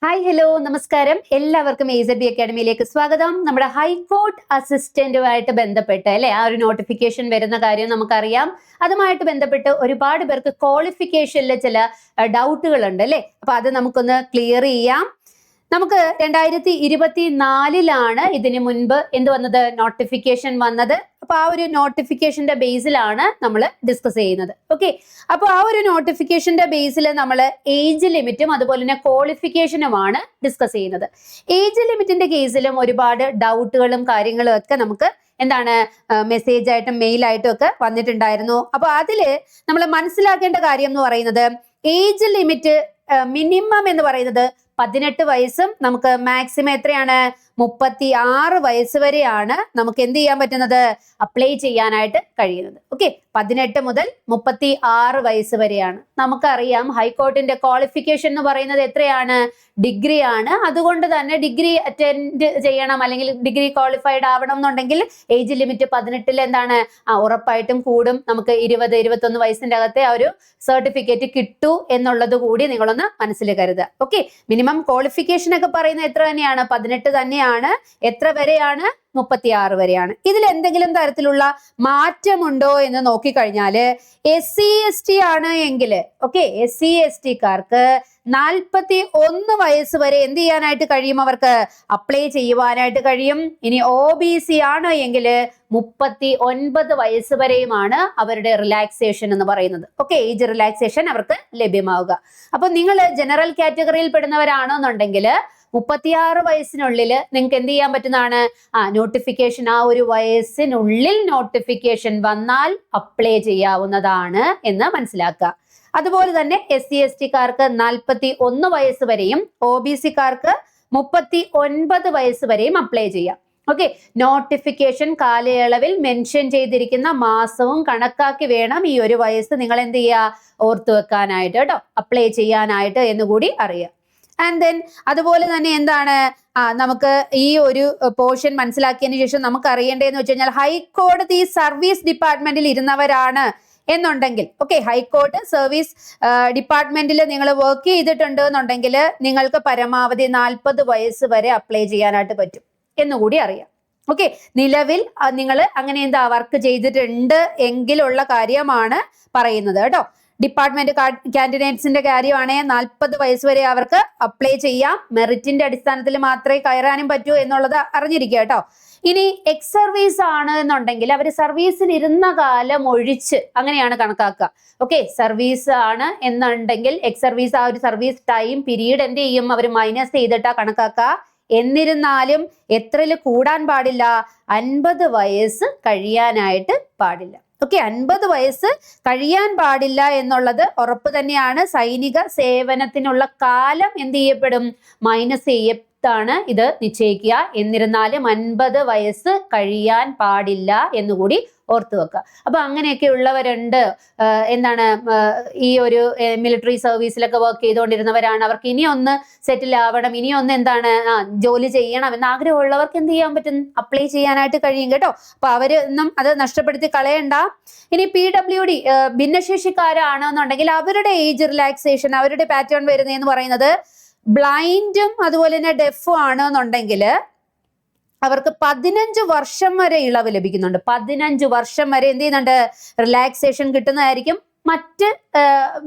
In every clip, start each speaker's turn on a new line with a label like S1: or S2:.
S1: Hi hello നമസ്കാരം. എല്ലാവർക്കും AZB അക്കാഡമിയിലേക്ക് സ്വാഗതം. നമ്മുടെ ഹൈക്കോർട്ട് അസിസ്റ്റന്റുമായിട്ട് ബന്ധപ്പെട്ട് അല്ലെ ആ ഒരു നോട്ടിഫിക്കേഷൻ വരുന്ന കാര്യം നമുക്കറിയാം. അതുമായിട്ട് ബന്ധപ്പെട്ട് ഒരുപാട് പേർക്ക് ക്വാളിഫിക്കേഷനിൽ ചില ഡൗട്ടുകൾ ഉണ്ട് അല്ലെ. അപ്പൊ അത് നമുക്കൊന്ന് ക്ലിയർ ചെയ്യാം. നമുക്ക് 2024 ഇതിനു മുൻപ് എന്ത് വന്നത്, നോട്ടിഫിക്കേഷൻ വന്നത്. അപ്പൊ ആ ഒരു നോട്ടിഫിക്കേഷന്റെ ബേസിലാണ് നമ്മൾ ഡിസ്കസ് ചെയ്യുന്നത്. ഓക്കെ, അപ്പൊ ആ ഒരു നോട്ടിഫിക്കേഷന്റെ ബേസിൽ നമ്മൾ ഏജ് ലിമിറ്റും അതുപോലെ തന്നെ ക്വാളിഫിക്കേഷനുമാണ് ഡിസ്കസ് ചെയ്യുന്നത്. ഏജ് ലിമിറ്റിന്റെ കേസിലും ഒരുപാട് ഡൗട്ടുകളും കാര്യങ്ങളും ഒക്കെ നമുക്ക് എന്താണ് മെസ്സേജ് ആയിട്ടും മെയിൽ ആയിട്ടും ഒക്കെ വന്നിട്ടുണ്ടായിരുന്നു. അപ്പൊ അതില് നമ്മൾ മനസ്സിലാക്കേണ്ട കാര്യം എന്ന് പറയുന്നത്, ഏജ് ലിമിറ്റ് മിനിമം എന്ന് പറയുന്നത് 18 വയസ്സും നമുക്ക് മാക്സിമം എത്രയാണ് 36 വയസ്സ് വരെയാണ് നമുക്ക് എന്ത് ചെയ്യാൻ പറ്റുന്നത്, അപ്ലൈ ചെയ്യാനായിട്ട് കഴിയുന്നത്. ഓക്കെ, 18 മുതൽ 36 വയസ്സ് വരെയാണ്. നമുക്കറിയാം ഹൈക്കോർട്ടിന്റെ ക്വാളിഫിക്കേഷൻ എന്ന് പറയുന്നത് എത്രയാണ്, ഡിഗ്രി ആണ്. അതുകൊണ്ട് തന്നെ ഡിഗ്രി അറ്റൻഡ് ചെയ്യണം അല്ലെങ്കിൽ ഡിഗ്രി ക്വാളിഫൈഡ് ആവണം എന്നുണ്ടെങ്കിൽ ഏജ് ലിമിറ്റ് 18 എന്താണ് ഉറപ്പായിട്ടും കൂടും. നമുക്ക് 20-21 വയസ്സിന്റെ അകത്തെ ആ ഒരു സർട്ടിഫിക്കറ്റ് കിട്ടൂ എന്നുള്ളത് കൂടി നിങ്ങളൊന്ന് മനസ്സിൽ കരുതുക. ഓക്കെ, മിനിമം ക്വാളിഫിക്കേഷൻ ഒക്കെ പറയുന്നത് എത്ര തന്നെയാണ്, 18 തന്നെയാണ്. എത്ര വരെയാണ്, 36 വരെയാണ്. ഇതിൽ എന്തെങ്കിലും തരത്തിലുള്ള മാറ്റമുണ്ടോ എന്ന് നോക്കിക്കഴിഞ്ഞാല് SC/ST ആണ് എങ്കിൽ, ഓക്കെ, SC/ST-കാർക്ക് 41 വയസ്സ് വരെ എന്ത് ചെയ്യാനായിട്ട് കഴിയും, അവർക്ക് അപ്ലൈ ചെയ്യുവാനായിട്ട് കഴിയും. ഇനി OBC ആണ് എങ്കിൽ 39 വയസ്സ് വരെയുമാണ് അവരുടെ റിലാക്സേഷൻ എന്ന് പറയുന്നത്. ഓക്കെ, ഏജ് റിലാക്സേഷൻ അവർക്ക് ലഭ്യമാവുക. അപ്പൊ നിങ്ങൾ ജനറൽ കാറ്റഗറിയിൽ പെടുന്നവരാണെന്നുണ്ടെങ്കിൽ 36 വയസ്സിനുള്ളിൽ നിങ്ങൾക്ക് എന്ത് ചെയ്യാൻ പറ്റുന്നതാണ്, നോട്ടിഫിക്കേഷൻ ആ ഒരു വയസ്സിനുള്ളിൽ നോട്ടിഫിക്കേഷൻ വന്നാൽ അപ്ലൈ ചെയ്യാവുന്നതാണ് എന്ന് മനസ്സിലാക്കുക. അതുപോലെ തന്നെ SC/ST-കാർക്ക് 41 വയസ്സ് വരെയും OBC-കാർക്ക് 39 വയസ്സ് വരെയും അപ്ലൈ ചെയ്യാം. ഓക്കെ, നോട്ടിഫിക്കേഷൻ കാലയളവിൽ മെൻഷൻ ചെയ്തിരിക്കുന്ന മാസവും കണക്കാക്കി വേണം ഈ ഒരു വയസ്സ് നിങ്ങൾ എന്ത് ചെയ്യുക, ഓർത്തു വെക്കാനായിട്ട് കേട്ടോ, അപ്ലൈ ചെയ്യാനായിട്ട് എന്നുകൂടി അറിയാം. ആൻഡ് ദെൻ അതുപോലെ തന്നെ എന്താണ് നമുക്ക് ഈ ഒരു പോർഷൻ മനസ്സിലാക്കിയതിനു ശേഷം നമുക്ക് അറിയേണ്ടതെന്ന് വെച്ച് കഴിഞ്ഞാൽ, ഹൈക്കോടതി സർവീസ് ഡിപ്പാർട്ട്മെന്റിൽ ഇരുന്നവരാണ് എന്നുണ്ടെങ്കിൽ, ഓക്കെ, ഹൈക്കോർട്ട് സർവീസ് ഡിപ്പാർട്ട്മെന്റിൽ നിങ്ങൾ വർക്ക് ചെയ്തിട്ടുണ്ട് എന്നുണ്ടെങ്കിൽ നിങ്ങൾക്ക് പരമാവധി 40 വയസ്സ് വരെ അപ്ലൈ ചെയ്യാനായിട്ട് പറ്റും എന്നുകൂടി അറിയാം. ഓക്കെ, നിലവിൽ നിങ്ങൾ അങ്ങനെ എന്താ വർക്ക് ചെയ്തിട്ടുണ്ട് എങ്കിലുള്ള കാര്യമാണ് പറയുന്നത് കേട്ടോ. ഡിപ്പാർട്ട്മെന്റ് കാൻഡിഡേറ്റ്സിന്റെ കാര്യമാണെങ്കിൽ 40 വയസ്സ് വരെ അവർക്ക് അപ്ലൈ ചെയ്യാം. മെറിറ്റിന്റെ അടിസ്ഥാനത്തിൽ മാത്രമേ കയറാനും പറ്റൂ എന്നുള്ളത് അറിഞ്ഞിരിക്കുക കേട്ടോ. ഇനി എക്സ് സർവീസ് ആണ് എന്നുണ്ടെങ്കിൽ അവർ സർവീസിൽ ഇരുന്ന കാലം ഒഴിച്ച് അങ്ങനെയാണ് കണക്കാക്കുക. ഓക്കെ, സർവീസ് ആണ് എന്നുണ്ടെങ്കിൽ എക്സ് സർവീസ് ആ ഒരു സർവീസ് ടൈം പീരീഡ് എന്ത് ചെയ്യും, അവർ മൈനസ് ചെയ്തിട്ടാ കണക്കാക്കുക. എന്നിരുന്നാലും എത്രയിൽ കൂടാൻ പാടില്ല, 50 വയസ്സ് കഴിയാനായിട്ട് പാടില്ല. ഓക്കെ, 50 വയസ്സ് കഴിയാൻ പാടില്ല എന്നുള്ളത് ഉറപ്പ് തന്നെയാണ്. സൈനിക സേവനത്തിനുള്ള കാലം എന്ത് ചെയ്യപ്പെടും, മൈനസ് ചെയ്യത്താണ് ഇത് നിശ്ചയിക്കുക. എന്നിരുന്നാലും 50 വയസ്സ് കഴിയാൻ പാടില്ല എന്നുകൂടി ഓർത്തു വെക്കുക. അപ്പൊ അങ്ങനെയൊക്കെ ഉള്ളവരുണ്ട്. എന്താണ് ഈ ഒരു മിലിറ്ററി സർവീസിലൊക്കെ വർക്ക് ചെയ്തുകൊണ്ടിരുന്നവരാണ്. അവർക്ക് ഇനിയൊന്ന് സെറ്റിൽ ആവണം, ഇനിയൊന്ന് എന്താണ് ജോലി ചെയ്യണം എന്ന് ആഗ്രഹമുള്ളവർക്ക് എന്ത് ചെയ്യാൻ പറ്റും, അപ്ലൈ ചെയ്യാനായിട്ട് കഴിയും കേട്ടോ. അപ്പൊ അവരൊന്നും അത് നഷ്ടപ്പെടുത്തി കളയണ്ട. ഇനി PWD ഭിന്നശേഷിക്കാരാണെന്നുണ്ടെങ്കിൽ അവരുടെ ഏജ് റിലാക്സേഷൻ, അവരുടെ പാറ്റേൺ വരുന്നതെന്ന് പറയുന്നത് ബ്ലൈൻഡും അതുപോലെ തന്നെ ഡെഫും ആണെന്നുണ്ടെങ്കിൽ അവർക്ക് 15 വർഷം വരെ ഇളവ് ലഭിക്കുന്നുണ്ട്. 15 വർഷം വരെ എന്ത് ചെയ്യുന്നുണ്ട്, റിലാക്സേഷൻ കിട്ടുന്നതായിരിക്കും. മറ്റ്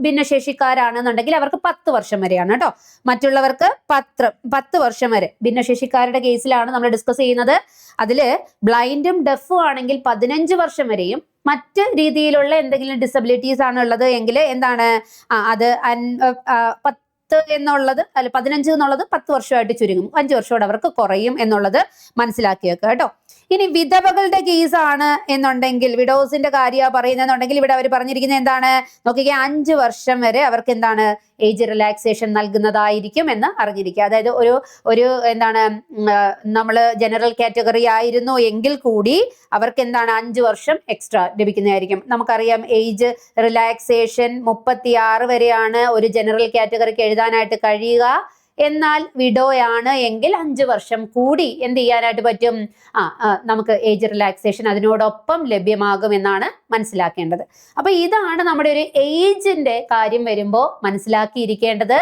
S1: ഭിന്നശേഷിക്കാരാണെന്നുണ്ടെങ്കിൽ അവർക്ക് 10 വർഷം വരെയാണ് കേട്ടോ. മറ്റുള്ളവർക്ക് 10 വർഷം വരെ. ഭിന്നശേഷിക്കാരുടെ കേസിലാണ് നമ്മൾ ഡിസ്കസ് ചെയ്യുന്നത്. അതില് ബ്ലൈൻഡും ഡെഫും ആണെങ്കിൽ 15 വർഷം വരെയും, മറ്റ് രീതിയിലുള്ള എന്തെങ്കിലും ഡിസബിലിറ്റീസ് ആണ് ഉള്ളത് എങ്കിൽ എന്താണ് അത് 10 എന്നുള്ളത് 15 എന്നുള്ളത് 10 വർഷമായിട്ട് ചുരുങ്ങും. 5 വർഷത്തോടെ അവർക്ക് കുറയും എന്നുള്ളത് മനസ്സിലാക്കി വെക്കുക കേട്ടോ. ഇനി വിധവകളുടെ കേസാണ് എന്നുണ്ടെങ്കിൽ, വിഡോസിന്റെ കാര്യമാണ് പറയുന്നതെന്നുണ്ടെങ്കിൽ ഇവിടെ അവർ പറഞ്ഞിരിക്കുന്നത് എന്താണ് നോക്കിക്കേ, 5 വർഷം വരെ അവർക്ക് എന്താണ് ഏജ് റിലാക്സേഷൻ നൽകുന്നതായിരിക്കും എന്ന് അറിഞ്ഞിരിക്കുക. അതായത് ഒരു എന്താണ് നമ്മൾ ജനറൽ കാറ്റഗറി ആയിരുന്നു എങ്കിൽ കൂടി അവർക്ക് എന്താണ് 5 വർഷം എക്സ്ട്രാ ലഭിക്കുന്നതായിരിക്കും. നമുക്കറിയാം ഏജ് റിലാക്സേഷൻ 36 വരെയാണ് ഒരു ജനറൽ കാറ്റഗറിക്ക് എഴുതാനായിട്ട് കഴിയുക. എന്നാൽ വിഡോയാണ് എങ്കിൽ 5 വർഷം കൂടി എന്ത് ചെയ്യാനായിട്ട് പറ്റും, നമുക്ക് ഏജ് റിലാക്സേഷൻ അതിനോടൊപ്പം ലഭ്യമാകും എന്നാണ് മനസ്സിലാക്കേണ്ടത്. അപ്പൊ ഇതാണ് നമ്മുടെ ഒരു ഏജിന്റെ കാര്യം വരുമ്പോൾ മനസ്സിലാക്കിയിരിക്കേണ്ടത്.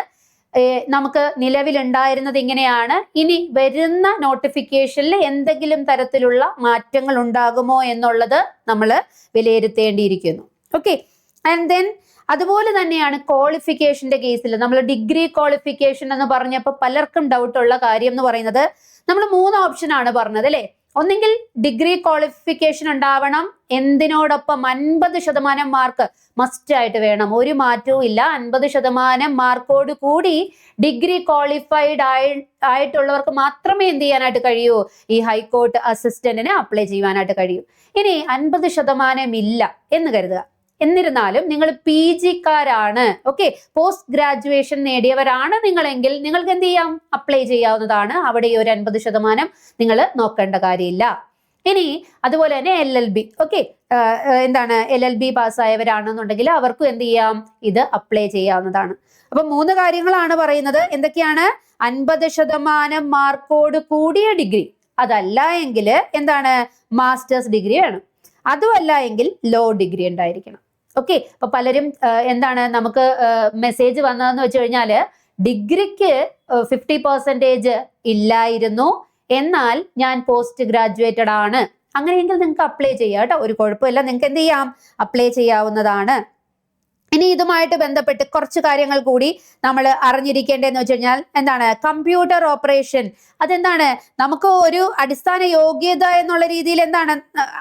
S1: നമുക്ക് നിലവിലുണ്ടായിരുന്നത് ഇങ്ങനെയാണ്, ഇനി വരുന്ന നോട്ടിഫിക്കേഷനിൽ എന്തെങ്കിലും തരത്തിലുള്ള മാറ്റങ്ങൾ ഉണ്ടാകുമോ എന്നുള്ളത് നമ്മൾ വിലയിരുത്തേണ്ടിയിരിക്കുന്നു. ഓക്കെ, ആൻഡ് ദെൻ അതുപോലെ തന്നെയാണ് ക്വാളിഫിക്കേഷന്റെ കേസിൽ. നമ്മൾ ഡിഗ്രി ക്വാളിഫിക്കേഷൻ എന്ന് പറഞ്ഞപ്പോൾ പലർക്കും ഡൗട്ട് ഉള്ള കാര്യം എന്ന് പറയുന്നത്, നമ്മൾ 3 ഓപ്ഷനാണ് പറഞ്ഞത് അല്ലെ. ഒന്നെങ്കിൽ ഡിഗ്രി ക്വാളിഫിക്കേഷൻ ഉണ്ടാവണം, എന്തിനോടൊപ്പം 50% മാർക്ക് മസ്റ്റ് ആയിട്ട് വേണം, ഒരു മാറ്റവും ഇല്ല. 50% മാർക്കോട് കൂടി ഡിഗ്രി ക്വാളിഫൈഡ് ആയിട്ടുള്ളവർക്ക് മാത്രമേ എന്ത് ചെയ്യാനായിട്ട് കഴിയൂ, ഈ ഹൈക്കോർട്ട് അസിസ്റ്റന്റിന് അപ്ലൈ ചെയ്യാനായിട്ട് കഴിയൂ. ഇനി 50% ഇല്ല എന്ന് കരുതുക, എന്നിരുന്നാലും നിങ്ങൾ PGക്കാരാണ്, ഓക്കെ, പോസ്റ്റ് ഗ്രാജുവേഷൻ നേടിയവരാണ് നിങ്ങളെങ്കിൽ നിങ്ങൾക്ക് എന്ത് ചെയ്യാം, അപ്ലൈ ചെയ്യാവുന്നതാണ്. അവിടെ ഈ ഒരു 50% നിങ്ങൾ നോക്കേണ്ട കാര്യമില്ല. ഇനി അതുപോലെ തന്നെ LLB, ഓക്കെ, എന്താണ് LLB പാസ്സായവരാണെന്നുണ്ടെങ്കിൽ അവർക്കും എന്ത് ചെയ്യാം, ഇത് അപ്ലൈ ചെയ്യാവുന്നതാണ്. അപ്പൊ 3 കാര്യങ്ങളാണ് പറയുന്നത്. എന്തൊക്കെയാണ്? 50% മാർക്കോട് കൂടിയ ഡിഗ്രി, അതല്ല എങ്കിൽ എന്താണ്, മാസ്റ്റേഴ്സ് ഡിഗ്രി വേണം, അതുമല്ല എങ്കിൽ ലോ ഡിഗ്രി ഉണ്ടായിരിക്കണം. ഓക്കെ, അപ്പൊ പലരും എന്താണ് നമുക്ക് മെസ്സേജ് വന്നതെന്ന് വെച്ച് കഴിഞ്ഞാല്, ഡിഗ്രിക്ക് 50% ഇല്ലായിരുന്നു, എന്നാൽ ഞാൻ പോസ്റ്റ് ഗ്രാജുവേറ്റഡ് ആണ്, അങ്ങനെയെങ്കിൽ നിങ്ങൾക്ക് അപ്ലൈ ചെയ്യാം കേട്ടോ, ഒരു കുഴപ്പമില്ല, നിങ്ങൾക്ക് എന്ത് ചെയ്യാം, അപ്ലൈ ചെയ്യാവുന്നതാണ്. ഇനി ഇതുമായിട്ട് ബന്ധപ്പെട്ട് കുറച്ച് കാര്യങ്ങൾ കൂടി നമ്മൾ അറിഞ്ഞിരിക്കേണ്ടതെന്ന് വെച്ച് കഴിഞ്ഞാൽ എന്താണ്, കമ്പ്യൂട്ടർ ഓപ്പറേഷൻ. അതെന്താണ്, നമുക്ക് ഒരു അടിസ്ഥാന യോഗ്യത എന്നുള്ള രീതിയിൽ എന്താണ്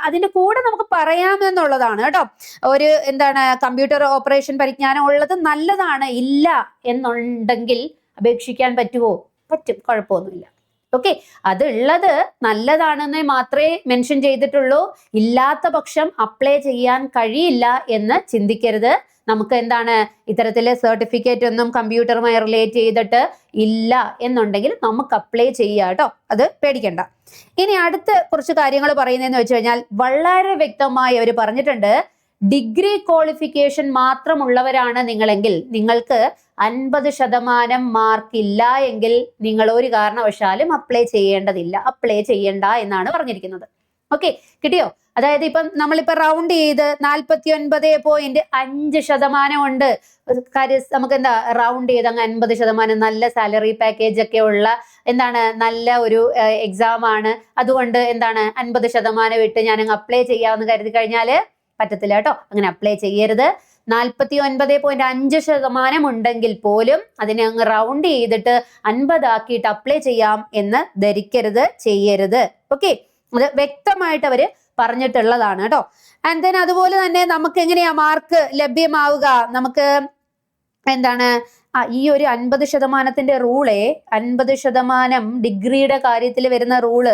S1: അതിന്റെ കൂടെ നമുക്ക് പറയാമെന്നുള്ളതാണ് കേട്ടോ. ഒരു എന്താണ്, കമ്പ്യൂട്ടർ ഓപ്പറേഷൻ പരിജ്ഞാനം ഉള്ളത് നല്ലതാണ്, ഇല്ല എന്നുണ്ടെങ്കിൽ അപേക്ഷിക്കാൻ പറ്റുമോ? പറ്റും, കുഴപ്പമൊന്നുമില്ല. ഓക്കെ, അതുള്ളത് നല്ലതാണെന്ന് മാത്രമേ മെൻഷൻ ചെയ്തിട്ടുള്ളൂ, ഇല്ലാത്ത പക്ഷം അപ്ലൈ ചെയ്യാൻ കഴിയില്ല എന്ന് ചിന്തിക്കരുത്. നമുക്ക് എന്താണ്, ഇത്തരത്തിലെ സർട്ടിഫിക്കറ്റ് ഒന്നും കമ്പ്യൂട്ടറുമായി റിലേറ്റ് ചെയ്തിട്ട് ഇല്ല എന്നുണ്ടെങ്കിൽ നമുക്ക് അപ്ലൈ ചെയ്യാം കേട്ടോ, അത് പേടിക്കണ്ട. ഇനി അടുത്ത കുറച്ച് കാര്യങ്ങൾ പറയുന്നതെന്ന് വെച്ച് കഴിഞ്ഞാൽ, വളരെ വ്യക്തമായി അവർ പറഞ്ഞിട്ടുണ്ട്, ഡിഗ്രി ക്വാളിഫിക്കേഷൻ മാത്രമുള്ളവരാണ് നിങ്ങളെങ്കിൽ നിങ്ങൾക്ക് 50% മാർക്ക് ഇല്ല എങ്കിൽ നിങ്ങൾ ഒരു കാരണവശാലും അപ്ലൈ ചെയ്യേണ്ടതില്ല, അപ്ലൈ ചെയ്യണ്ട എന്നാണ് പറഞ്ഞിരിക്കുന്നത്. ഓക്കെ, കിട്ടിയോ? അതായത് ഇപ്പം നമ്മളിപ്പോ റൗണ്ട് ചെയ്ത് 49.5% ഉണ്ട്, കാര്യം നമുക്ക് എന്താ റൗണ്ട് ചെയ്ത് അങ്ങ് 50%, നല്ല സാലറി പാക്കേജ് ഒക്കെ ഉള്ള എന്താണ് നല്ല ഒരു എക്സാം ആണ്, അതുകൊണ്ട് എന്താണ് 50% ഇട്ട് ഞാൻ അങ്ങ് അപ്ലൈ ചെയ്യാമെന്ന് കരുതി കഴിഞ്ഞാല് പറ്റത്തില്ല കേട്ടോ, അങ്ങനെ അപ്ലൈ ചെയ്യരുത്. 49.5% ഉണ്ടെങ്കിൽ പോലും അതിനെ അങ്ങ് റൗണ്ട് ചെയ്തിട്ട് 50 ആക്കിയിട്ട് അപ്ലൈ ചെയ്യാം എന്ന് ധരിക്കരുത്, ചെയ്യരുത്. ഓക്കെ, അത് വ്യക്തമായിട്ട് അവര് പറഞ്ഞിട്ടുള്ളതാണ് കേട്ടോ. ആൻഡ് ദെൻ അതുപോലെ തന്നെ നമുക്ക് എങ്ങനെയാ മാർക്ക് ലഭ്യമാവുക, നമുക്ക് എന്താണ് ഈ ഒരു 50%ന്റെ റൂള്, 50% ഡിഗ്രിയുടെ കാര്യത്തിൽ വരുന്ന റൂള്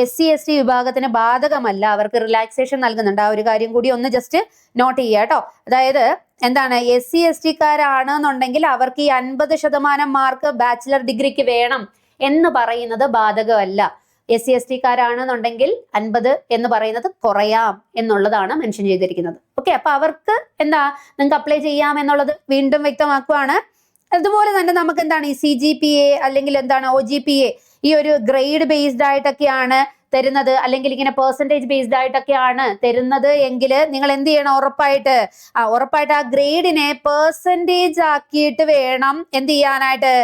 S1: SC/ST വിഭാഗത്തിന് ബാധകമല്ല, അവർക്ക് റിലാക്സേഷൻ നൽകുന്നുണ്ട്. ആ ഒരു കാര്യം കൂടി ഒന്ന് ജസ്റ്റ് നോട്ട് ചെയ്യുക കേട്ടോ. അതായത് എന്താണ്, SC/ST-കാരാണെന്നുണ്ടെങ്കിൽ അവർക്ക് ഈ 50% മാർക്ക് ബാച്ചിലർ ഡിഗ്രിക്ക് വേണം എന്ന് പറയുന്നത് ബാധകമല്ല. SC/ST-കാരാണെന്നുണ്ടെങ്കിൽ 50 എന്ന് പറയുന്നത് കുറയാം എന്നുള്ളതാണ് മെൻഷൻ ചെയ്തിരിക്കുന്നത്. ഓക്കെ, അപ്പൊ അവർക്ക് എന്താ നിങ്ങൾക്ക് അപ്ലൈ ചെയ്യാം എന്നുള്ളത് വീണ്ടും വ്യക്തമാക്കുവാണ്. അതുപോലെ തന്നെ നമുക്ക് എന്താണ് ഈ CGPA അല്ലെങ്കിൽ എന്താണ് OGPA, ഈ ഒരു ഗ്രേഡ് ബേസ്ഡ് ആയിട്ടൊക്കെയാണ് തരുന്നത്, അല്ലെങ്കിൽ ഇങ്ങനെ പെർസെൻറ്റേജ് ബേസ്ഡ് ആയിട്ടൊക്കെയാണ് തരുന്നത് എങ്കിൽ നിങ്ങൾ എന്ത് ചെയ്യണം, ഉറപ്പായിട്ട് ആ ഗ്രേഡിനെ പെർസെൻറ്റേജ് ആക്കിയിട്ട് വേണം എന്ത് ചെയ്യാനായിട്ട്,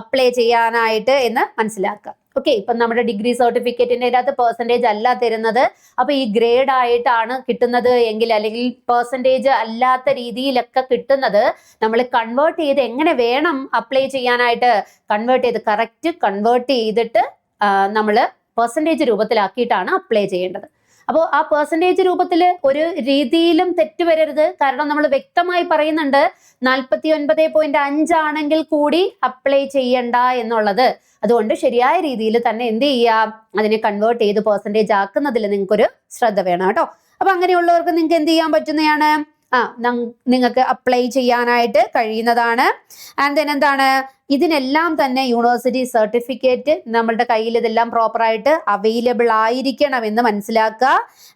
S1: അപ്ലൈ ചെയ്യാനായിട്ട് എന്ന് മനസ്സിലാക്കുക. ഓക്കെ, ഇപ്പം നമ്മുടെ ഡിഗ്രി സർട്ടിഫിക്കറ്റിന്റെ അകത്ത് പെർസെൻറ്റേജ് അല്ല തരുന്നത്, അപ്പൊ ഈ ഗ്രേഡ് ആയിട്ടാണ് കിട്ടുന്നത് എങ്കിൽ, അല്ലെങ്കിൽ പെർസെൻറ്റേജ് അല്ലാത്ത രീതിയിലൊക്കെ കിട്ടുന്നത്, നമ്മൾ കൺവേർട്ട് ചെയ്ത് എങ്ങനെ വേണം അപ്ലൈ ചെയ്യാനായിട്ട്, കൺവേർട്ട് ചെയ്ത് കറക്റ്റ് കൺവേർട്ട് ചെയ്തിട്ട് നമ്മൾ പെർസെൻറ്റേജ് രൂപത്തിലാക്കിയിട്ടാണ് അപ്ലൈ ചെയ്യേണ്ടത്. അപ്പോൾ ആ പെർസെൻറ്റേജ് രൂപത്തിൽ ഒരു രീതിയിലും തെറ്റ് വരരുത്. കാരണം നമ്മൾ വ്യക്തമായി പറയുന്നുണ്ട് 49.5 ആണെങ്കിൽ കൂടി അപ്ലൈ ചെയ്യണ്ട എന്നുള്ളത്. അതുകൊണ്ട് ശരിയായ രീതിയിൽ തന്നെ എന്ത് ചെയ്യാം, അതിനെ കൺവേർട്ട് ചെയ്ത് പെർസെൻറ്റേജ് ആക്കുന്നതിൽ നിങ്ങൾക്കൊരു ശ്രദ്ധ വേണം കേട്ടോ. അപ്പൊ അങ്ങനെയുള്ളവർക്ക് നിങ്ങൾക്ക് എന്ത് ചെയ്യാൻ പറ്റുന്നതാണ്, നിങ്ങൾക്ക് അപ്ലൈ ചെയ്യാനായിട്ട് കഴിയുന്നതാണ്. ആൻഡ് ദെൻ എന്താണ്, ഇതിനെല്ലാം തന്നെ യൂണിവേഴ്സിറ്റി സർട്ടിഫിക്കറ്റ് നമ്മളുടെ കയ്യിൽ ഇതെല്ലാം പ്രോപ്പറായിട്ട് അവൈലബിൾ ആയിരിക്കണം എന്ന് മനസ്സിലാക്കുക.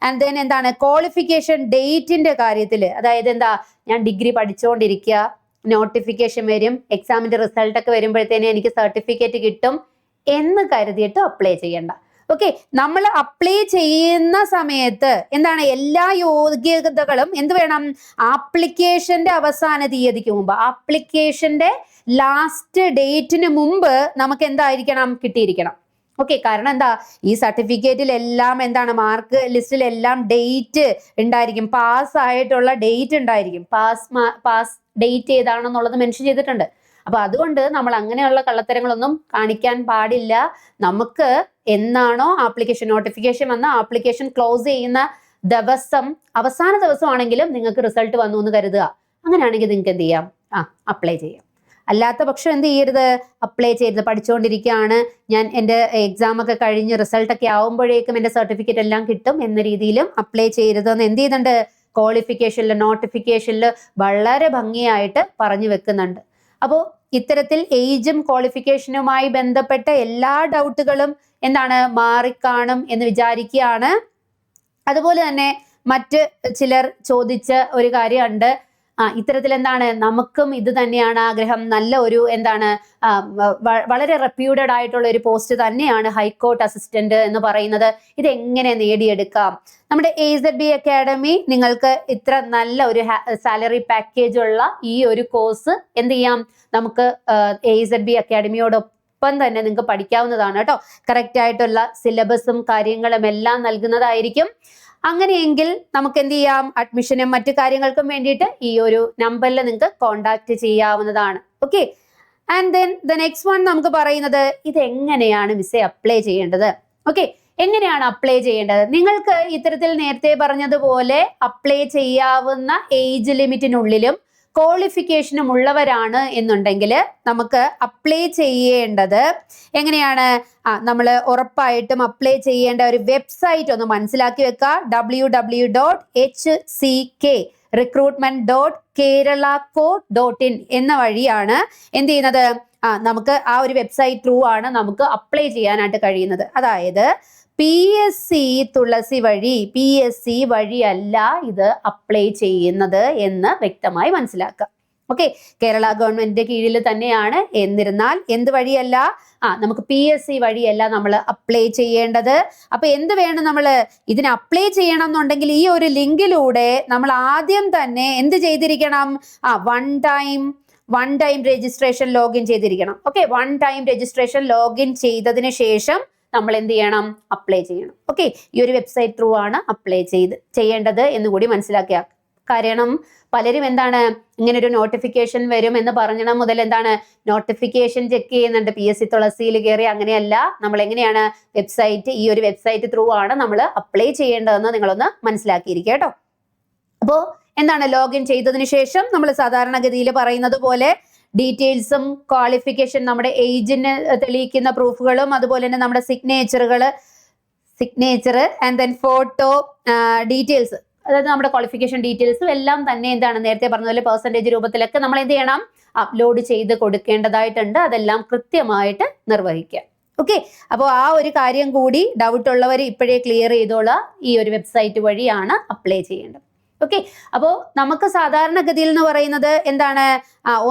S1: ആൻഡ് ദെൻ എന്താണ്, ക്വാളിഫിക്കേഷൻ ഡേറ്റിന്റെ കാര്യത്തിൽ, അതായത് എന്താ, ഞാൻ ഡിഗ്രി പഠിച്ചുകൊണ്ടിരിക്കുക, നോട്ടിഫിക്കേഷൻ വരും, എക്സാമിന്റെ റിസൾട്ട് ഒക്കെ വരുമ്പോഴത്തേനും എനിക്ക് സർട്ടിഫിക്കറ്റ് കിട്ടും എന്ന് കരുതിയിട്ട് അപ്ലൈ ചെയ്യണ്ട. ഓക്കെ, നമ്മൾ അപ്ലൈ ചെയ്യുന്ന സമയത്ത് എന്താണ്, എല്ലാ യോഗ്യതകളും എന്ത് വേണം, ആപ്ലിക്കേഷന്റെ അവസാന തീയതിക്ക് മുമ്പ്, ആപ്ലിക്കേഷന്റെ ലാസ്റ്റ് ഡേറ്റിന് മുമ്പ് നമുക്ക് എന്തായിരിക്കണം, കിട്ടിയിരിക്കണം. ഓക്കെ, കാരണം എന്താ, ഈ സർട്ടിഫിക്കറ്റിലെല്ലാം എന്താണ്, മാർക്ക് ലിസ്റ്റിലെല്ലാം ഡേറ്റ് ഉണ്ടായിരിക്കും, പാസ് ആയിട്ടുള്ള ഡേറ്റ് ഉണ്ടായിരിക്കും, പാസ് ഡേറ്റ് ഏതാണെന്നുള്ളത് മെൻഷൻ ചെയ്തിട്ടുണ്ട്. അപ്പൊ അതുകൊണ്ട് നമ്മൾ അങ്ങനെയുള്ള കള്ളത്തരങ്ങളൊന്നും കാണിക്കാൻ പാടില്ല. നമുക്ക് എന്നാണോ ആപ്ലിക്കേഷൻ നോട്ടിഫിക്കേഷൻ വന്ന ആപ്ലിക്കേഷൻ ക്ലോസ് ചെയ്യുന്ന ദിവസം, അവസാന ദിവസമാണെങ്കിലും നിങ്ങൾക്ക് റിസൾട്ട് വന്നു എന്ന് കരുതുക. അങ്ങനെയാണെങ്കിൽ നിങ്ങൾക്ക് എന്ത് ചെയ്യാം, അപ്ലൈ ചെയ്യാം. അല്ലാത്ത പക്ഷം എന്ത് ചെയ്യരുത്, അപ്ലൈ ചെയ്യരുത്. പഠിച്ചുകൊണ്ടിരിക്കുകയാണ് ഞാൻ, എൻ്റെ എക്സാം ഒക്കെ കഴിഞ്ഞ് റിസൾട്ടൊക്കെ ആവുമ്പോഴേക്കും എൻ്റെ സർട്ടിഫിക്കറ്റ് എല്ലാം കിട്ടും എന്ന രീതിയിലും അപ്ലൈ ചെയ്യരുതെന്ന് എന്ത് ചെയ്യുന്നുണ്ട്, ക്വാളിഫിക്കേഷനിൽ നോട്ടിഫിക്കേഷനിൽ വളരെ ഭംഗിയായിട്ട് പറഞ്ഞു വെക്കുന്നുണ്ട്. അപ്പോൾ ഇത്തരത്തിൽ ഏജും ക്വാളിഫിക്കേഷനുമായി ബന്ധപ്പെട്ട എല്ലാ ഡൗട്ടുകളും എന്താണ് മാറിക്കാണും എന്ന് വിചാരിക്കുകയാണ്. അതുപോലെ തന്നെ മറ്റ് ചിലർ ചോദിച്ച ഒരു കാര്യമുണ്ട്, ഇത്തരത്തിൽ എന്താണ്, നമുക്കും ഇത് തന്നെയാണ് ആഗ്രഹം, നല്ല ഒരു എന്താണ് വളരെ റെപ്യൂട്ടഡ് ആയിട്ടുള്ള ഒരു പോസ്റ്റ് തന്നെയാണ് ഹൈക്കോർട്ട് അസിസ്റ്റന്റ് എന്ന് പറയുന്നത്. ഇതെങ്ങനെ നേടിയെടുക്കാം? നമ്മുടെ AZB അക്കാഡമി നിങ്ങൾക്ക് ഇത്ര നല്ല ഒരു സാലറി പാക്കേജ് ഉള്ള ഈ ഒരു കോഴ്സ് എന്ത് ചെയ്യാം, നമുക്ക് AZB അക്കാഡമിയോടൊപ്പം തന്നെ നിങ്ങൾക്ക് പഠിക്കാവുന്നതാണ് കേട്ടോ. കറക്റ്റ് ആയിട്ടുള്ള സിലബസും കാര്യങ്ങളും എല്ലാം നൽകുന്നതായിരിക്കും. അങ്ങനെയെങ്കിൽ നമുക്ക് എന്ത് ചെയ്യാം, അഡ്മിഷനും മറ്റു കാര്യങ്ങൾക്കും വേണ്ടിയിട്ട് ഈ ഒരു നമ്പറിൽ നിങ്ങൾക്ക് കോണ്ടാക്ട് ചെയ്യാവുന്നതാണ്. Okay, and then the next one നമുക്ക് പറയുന്നത്, ഇത് എങ്ങനെയാണ് മിസ്സേ അപ്ലൈ ചെയ്യേണ്ടത്? ഓക്കെ, എങ്ങനെയാണ് അപ്ലൈ ചെയ്യേണ്ടത്? നിങ്ങൾക്ക് ഇത്തരത്തിൽ നേരത്തെ പറഞ്ഞതുപോലെ അപ്ലൈ ചെയ്യാവുന്ന ഏജ് ലിമിറ്റിനുള്ളിലും ക്വാളിഫിക്കേഷനും ഉള്ളവരാണ് എന്നുണ്ടെങ്കിൽ നമുക്ക് അപ്ലൈ ചെയ്യേണ്ടത് എങ്ങനെയാണ്, നമ്മൾ ഉറപ്പായിട്ടും അപ്ലൈ ചെയ്യേണ്ട ഒരു വെബ്സൈറ്റ് ഒന്ന് മനസ്സിലാക്കി വെക്കുക. www.hck.recruitment.keralacode.in എന്ന വഴിയാണ് എന്ത് ചെയ്യുന്നത്, നമുക്ക് ആ ഒരു വെബ്സൈറ്റ് ത്രൂ ആണ് നമുക്ക് അപ്ലൈ ചെയ്യാനായിട്ട് കഴിയുന്നത്. അതായത് PSC തുളസി വഴി, PSC വഴിയല്ല ഇത് അപ്ലൈ ചെയ്യുന്നത് എന്ന് വ്യക്തമായി മനസ്സിലാക്കുക. ഓക്കെ, കേരള ഗവൺമെന്റിന്റെ കീഴിൽ തന്നെയാണ്. എന്നിരുന്നാൽ എന്ത് വഴിയല്ല, നമുക്ക് PSC വഴിയല്ല നമ്മൾ അപ്ലൈ ചെയ്യേണ്ടത്. അപ്പൊ എന്ത് വേണം, നമ്മൾ ഇതിന് അപ്ലൈ ചെയ്യണം എന്നുണ്ടെങ്കിൽ ഈ ഒരു ലിങ്കിലൂടെ നമ്മൾ ആദ്യം തന്നെ എന്ത് ചെയ്തിരിക്കണം, വൺ ടൈം രജിസ്ട്രേഷൻ ലോഗിൻ ചെയ്തിരിക്കണം. Okay, one time registration login ചെയ്തതിന് ശേഷം നമ്മൾ എന്ത് ചെയ്യണം, അപ്ലൈ ചെയ്യണം. ഓക്കെ, ഈ ഒരു വെബ്സൈറ്റ് ത്രൂ ആണ് അപ്ലൈ ചെയ്യേണ്ടത് എന്ന് കൂടി മനസ്സിലാക്കുക. കാരണം പലരും എന്താണ്, ഇങ്ങനെ ഒരു നോട്ടിഫിക്കേഷൻ വരും എന്ന് പറഞ്ഞണം മുതൽ എന്താണ്, നോട്ടിഫിക്കേഷൻ ചെക്ക് ചെയ്യുന്നുണ്ട്, PSC തുളസിയിൽ കയറി. അങ്ങനെയല്ല, നമ്മൾ എങ്ങനെയാണ് വെബ്സൈറ്റ്, ഈ ഒരു വെബ്സൈറ്റ് ത്രൂ ആണ് നമ്മൾ അപ്ലൈ ചെയ്യേണ്ടതെന്ന് നിങ്ങളൊന്ന് മനസ്സിലാക്കിയിരിക്കുക കേട്ടോ. അപ്പോൾ എന്താണ്, ലോഗിൻ ചെയ്തതിന് ശേഷം നമ്മൾ സാധാരണഗതിയിൽ പറയുന്നത് പോലെ ഡീറ്റെയിൽസും ക്വാളിഫിക്കേഷൻ, നമ്മുടെ ഏജിന് തെളിയിക്കുന്ന പ്രൂഫുകളും, അതുപോലെ തന്നെ നമ്മുടെ signature and then photo details, അതായത് നമ്മുടെ ക്വാളിഫിക്കേഷൻ ഡീറ്റെയിൽസും എല്ലാം തന്നെ എന്താണ്, നേരത്തെ പറഞ്ഞതുപോലെ പെർസെൻറ്റേജ് രൂപത്തിലൊക്കെ നമ്മൾ എന്ത് ചെയ്യണം, അപ്ലോഡ് ചെയ്ത് കൊടുക്കേണ്ടതായിട്ടുണ്ട്. അതെല്ലാം കൃത്യമായിട്ട് നിർവഹിക്കുക. ഓക്കെ, അപ്പോൾ ആ ഒരു കാര്യം കൂടി ഡൗട്ട് ഉള്ളവർ ഇപ്പോഴേ ക്ലിയർ ചെയ്തോളാം. ഈ ഒരു വെബ്സൈറ്റ് വഴിയാണ് അപ്ലൈ ചെയ്യേണ്ടത്. ഓക്കെ, അപ്പോൾ നമുക്ക് സാധാരണഗതിയിൽ എന്ന് പറയുന്നത് എന്താണ്,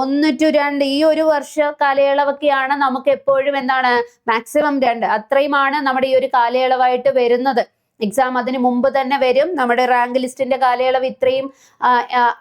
S1: 1 to 2 ഈ ഒരു വർഷ കാലയളവൊക്കെയാണ് നമുക്ക് എപ്പോഴും എന്താണ്, മാക്സിമം 2 അത്രയുമാണ് നമ്മുടെ ഈ ഒരു കാലയളവായിട്ട് വരുന്നത്. എക്സാം അതിന് മുമ്പ് തന്നെ വരും. നമ്മുടെ റാങ്ക് ലിസ്റ്റിന്റെ കാലയളവ് ഇത്രയും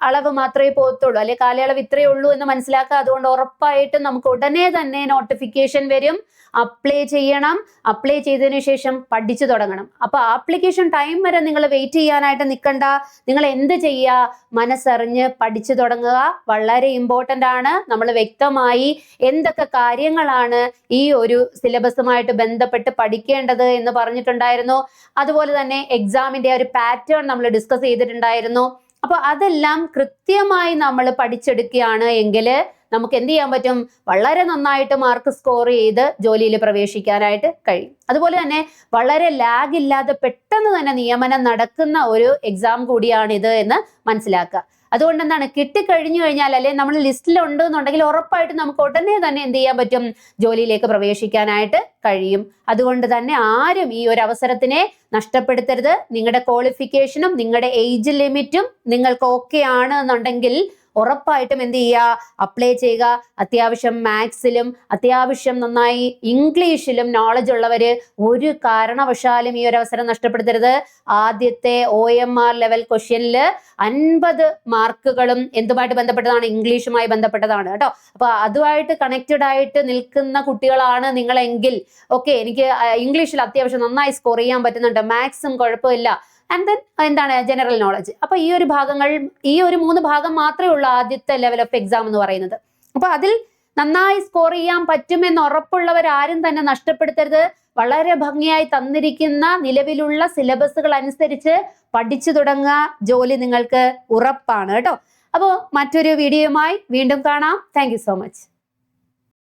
S1: അളവ് മാത്രമേ പോകത്തുള്ളൂ, അല്ലെ കാലയളവ് ഇത്രയേ ഉള്ളൂ എന്ന് മനസ്സിലാക്കുക. അതുകൊണ്ട് ഉറപ്പായിട്ടും നമുക്ക് ഉടനെ തന്നെ നോട്ടിഫിക്കേഷൻ വരും, അപ്ലൈ ചെയ്യണം. അപ്ലൈ ചെയ്തതിനു ശേഷം പഠിച്ചു തുടങ്ങണം. അപ്പൊ ആപ്ലിക്കേഷൻ ടൈം വരെ നിങ്ങൾ വെയിറ്റ് ചെയ്യാനായിട്ട് നിൽക്കണ്ട. നിങ്ങൾ എന്ത് ചെയ്യുക, മനസ്സറിഞ്ഞ് പഠിച്ചു തുടങ്ങുക. വളരെ ഇമ്പോർട്ടൻ്റ് ആണ്. നമ്മൾ വ്യക്തമായി എന്തൊക്കെ കാര്യങ്ങളാണ് ഈ ഒരു സിലബസുമായിട്ട് ബന്ധപ്പെട്ട് പഠിക്കേണ്ടത് എന്ന് പറഞ്ഞിട്ടുണ്ടായിരുന്നു. അതുപോലെ തന്നെ എക്സാമിന്റെ ഒരു പാറ്റേൺ നമ്മൾ ഡിസ്കസ് ചെയ്തിട്ടുണ്ടായിരുന്നു. അപ്പൊ അതെല്ലാം കൃത്യമായി നമ്മൾ പഠിച്ചെടുക്കുകയാണ് എങ്കിൽ നമുക്ക് എന്ത് ചെയ്യാൻ പറ്റും, വളരെ നന്നായിട്ട് മാർക്ക് സ്കോർ ചെയ്ത് ജോലിയിൽ പ്രവേശിക്കാനായിട്ട് കഴിയും. അതുപോലെ തന്നെ വളരെ ലാഗ് ഇല്ലാതെ പെട്ടെന്ന് തന്നെ നിയമനം നടക്കുന്ന ഒരു എക്സാം കൂടിയാണിത് എന്ന് മനസ്സിലാക്കുക. അതുകൊണ്ട് എന്താണ്, കിട്ടിക്കഴിഞ്ഞു കഴിഞ്ഞാൽ, അല്ലെങ്കിൽ നമ്മൾ ലിസ്റ്റിൽ ഉണ്ട് എന്നുണ്ടെങ്കിൽ ഉറപ്പായിട്ടും നമുക്ക് ഉടനെ തന്നെ എന്ത് ചെയ്യാൻ പറ്റും, ജോലിയിലേക്ക് പ്രവേശിക്കാനായിട്ട് കഴിയും. അതുകൊണ്ട് തന്നെ ആരും ഈ ഒരു അവസരത്തിനെ നഷ്ടപ്പെടുത്തരുത്. നിങ്ങളുടെ ക്വാളിഫിക്കേഷനും നിങ്ങളുടെ ഏജ് ലിമിറ്റും നിങ്ങൾക്ക് ഓക്കെ ആണ് എന്നുണ്ടെങ്കിൽ ഉറപ്പായിട്ടും എന്ത് ചെയ്യുക, അപ്ലൈ ചെയ്യുക. അത്യാവശ്യം മാത്സിലും അത്യാവശ്യം നന്നായി ഇംഗ്ലീഷിലും നോളജ് ഉള്ളവര് ഒരു കാരണവശാലും ഈ ഒരു അവസരം നഷ്ടപ്പെടുത്തരുത്. ആദ്യത്തെ OMR ലെവൽ ക്വസ്റ്റ്യനിൽ 50 മാർക്കുകളും എന്തുമായിട്ട് ബന്ധപ്പെട്ടതാണ്, ഇംഗ്ലീഷുമായി ബന്ധപ്പെട്ടതാണ് കേട്ടോ. അപ്പൊ അതുമായിട്ട് കണക്റ്റഡ് ആയിട്ട് നിൽക്കുന്ന കുട്ടികളാണ് നിങ്ങളെങ്കിൽ ഓക്കെ, എനിക്ക് ഇംഗ്ലീഷിൽ അത്യാവശ്യം നന്നായി സ്കോർ ചെയ്യാൻ പറ്റുന്നുണ്ട്, മാത്സും കുഴപ്പമില്ല, ആൻഡ് ദെൻ എന്താണ് ജനറൽ നോളജ്. അപ്പൊ ഈ ഒരു ഭാഗങ്ങൾ, ഈ ഒരു 3 ഭാഗം മാത്രമേ ഉള്ളൂ ആദ്യത്തെ ലെവൽ ഓഫ് എക്സാം എന്ന് പറയുന്നത്. അപ്പൊ അതിൽ നന്നായി സ്കോർ ചെയ്യാൻ പറ്റുമെന്ന് ഉറപ്പുള്ളവർ ആരും തന്നെ നഷ്ടപ്പെടുത്തരുത്. വളരെ ഭംഗിയായി തന്നിരിക്കുന്ന നിലവിലുള്ള സിലബസുകൾ അനുസരിച്ച് പഠിച്ചു തുടങ്ങുക, ജോലി നിങ്ങൾക്ക് ഉറപ്പാണ് കേട്ടോ. അപ്പോൾ മറ്റൊരു വീഡിയോയുമായി വീണ്ടും കാണാം. Thank you so much.